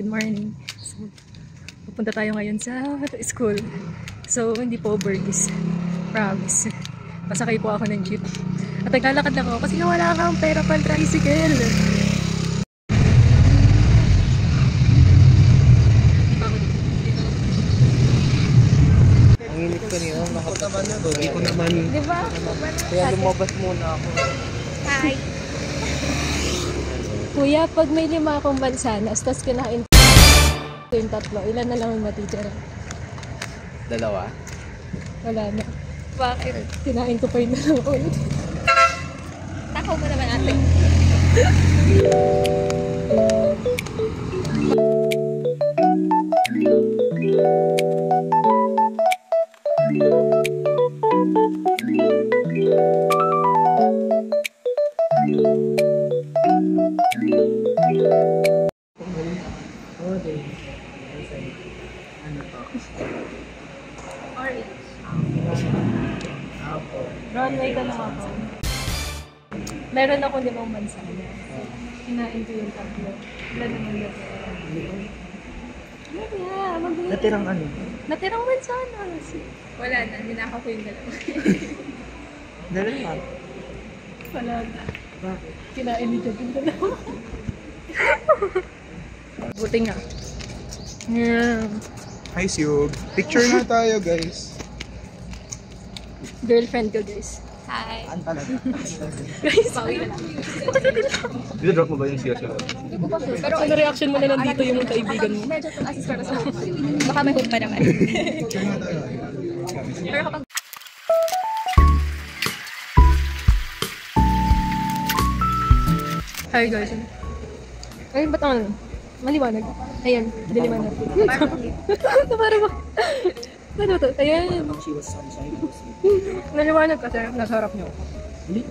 Good morning. So, pupunta tayo ngayon sa school. So, hindi po burgis. Promise. Pasakay po ako ng jeep. At naglalakad ako kasi wala akong pera pang tricycle. Ang init ko niyo, nakapagod ko naman. Diba? Kaya lumabas muna ako. Hi! Kuya, pag may 5 akong mansanas, tapos kinain ko yung 3, ilan na lang ang matitira? 2? Wala na. Bakit? Kinain ko pa yung 2 ulit. Takaw mo naman ate. Runway ka naman ako. Meron ako 5 mansana. Kinain ko yung 3. Ilan naman natira? Yeah, mabilis. Natirang ano? Natirang mansanas. Wala na, ninakaw ko yung 2. Dalawa? Wala na. Bakit? Kinain ni Jog yung 2. Buti nga. Yeah. Hi, Siug. Picture na tayo, guys. Girlfriend ko, guys. Hi. Ano talaga? Guys, Bawi na lang. Dito-drop mo ba yung siya? pero ano reaction mo na nandito yung kaibigan mo? Medyo itong assist ko na sa baka may hope pa naman. Pero kapag Hi guys. Ay, ba't ang maliwanag? Ayan, diliwanag. Para ba? Ano to? Ayan. She was sunshine. Naliwanag kasi nasa harap niyo. Hindi?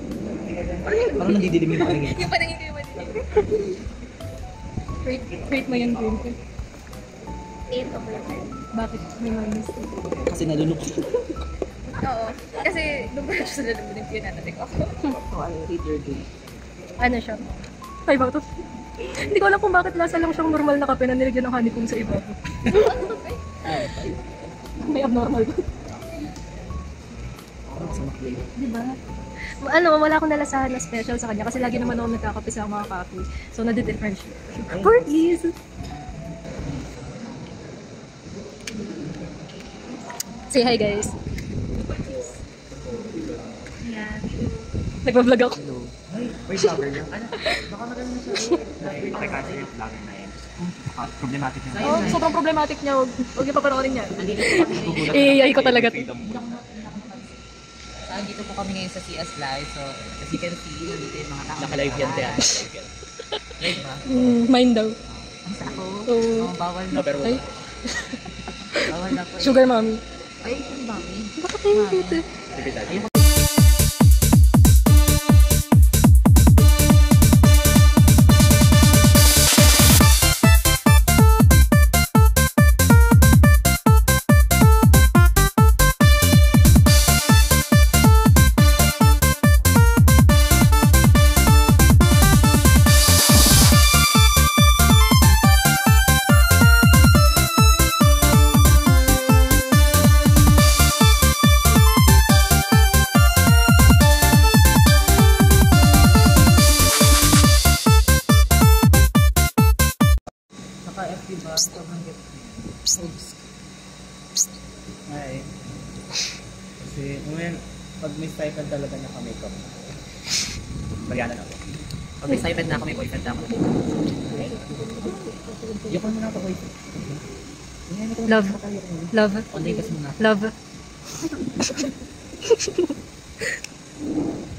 Parang nandidilim yung paringin. yung paningin ko naman. Rate mo yung green ko. 8 over 10. Bakit? May mga mistake. Kasi nalunok. Oo. Kasi nung ba siya sa lalabas yung pinanatik ako. Ano, reader game. Ano siya? 5 out of 10. Hindi ko alam kung bakit lasa lang siyang normal na kape na nilagyan ng honeycomb sa iba. May abnormal ba? Parang sa maklay. Diba? Ano, wala akong nalasahan na special sa kanya kasi lagi naman ako nagkakape sa mga coffee. So, nadi-differentiate. Porkies! Say hi, guys. Ayan. Nagpa-vlog ako. Hello. Ay, may vlogger niya. Ano? Baka magaling na siya. Pakikasin yung vlogger na yan. Problematic na. Oh, sobrang problematic niya. Huwag niyo papanoorin niya. Gugulat I-AI ko talaga. Dito po kami ngayon sa CS Live. So, as you can see, nandito yung mga tao. Naka-live yan, Tia. Live ba? Mine daw. Ang sa ako? Oo. Oh, bawal na Pero po. Ay, Bawal na po. sugar mommy. Ay, ang dami. Bakit tayo dito? Ayun. Naka-FB ba? Hi. Kasi, ngayon, pag may stipend talaga naka-makeup. Mariana na ako. Pag may stipend na ako, may boyfriend na ako. Yoko mo na ako, boy. Love. Love. Online kasi muna. Love.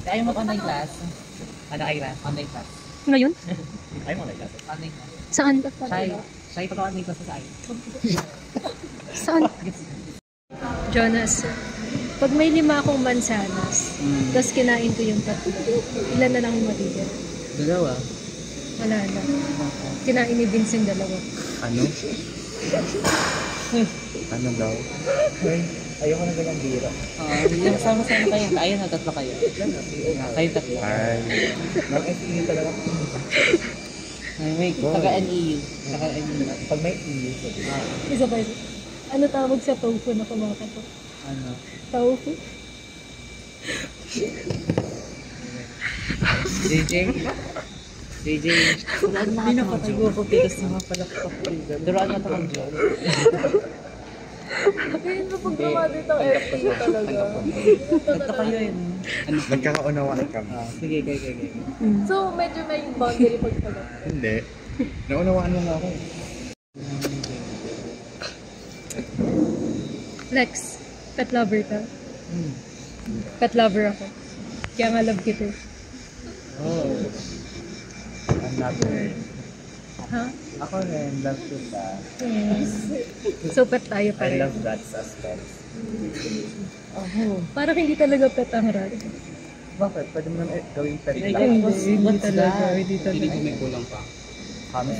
Ayaw mag-online class. Ano kayo ba? Online class. Ngayon? Ay, mo like that. Online class. Saan? Shy pag-online class sa akin. Saan? Jonas, pag may 5 akong mansanas, tapos kinain ko yung 3, ilan na lang ang matitira? 2? Wala na. Kinain ni Vincent 2. Ano? Ano daw? Ayoko na galang bira. Yung sama-sama kayo. Ayun na, 3 kayo. Kayo 3. Ay. Nang FE talaga. May taga-NEU. Taga-NEU. Pag may EU. Isa pa ito. Ano tawag sa tofu na kumakatok? Ano? Tofu? JJ? JJ? Hindi na patago ko pitas na mga palakpak. Duruan mo ito kang Diyo. Ayun na pag graduate ang FPU talaga. Ito kayo yun. Nagkakaunawaan kami. Sige, kaya. So, medyo may boundary pagpagat. Hindi. Naunawaan mo nga ako. Lex, pet lover ka? Pet lover ako. Kaya nga love kita. Oh. Another. Ha? Ako rin, love kita. Yes. So, pet tayo I pareho. love rats as pets. Parang hindi talaga pet ang rat. Bakit? Pwede mo naman gawing pet lang. Hindi talaga. Hindi talaga. Kami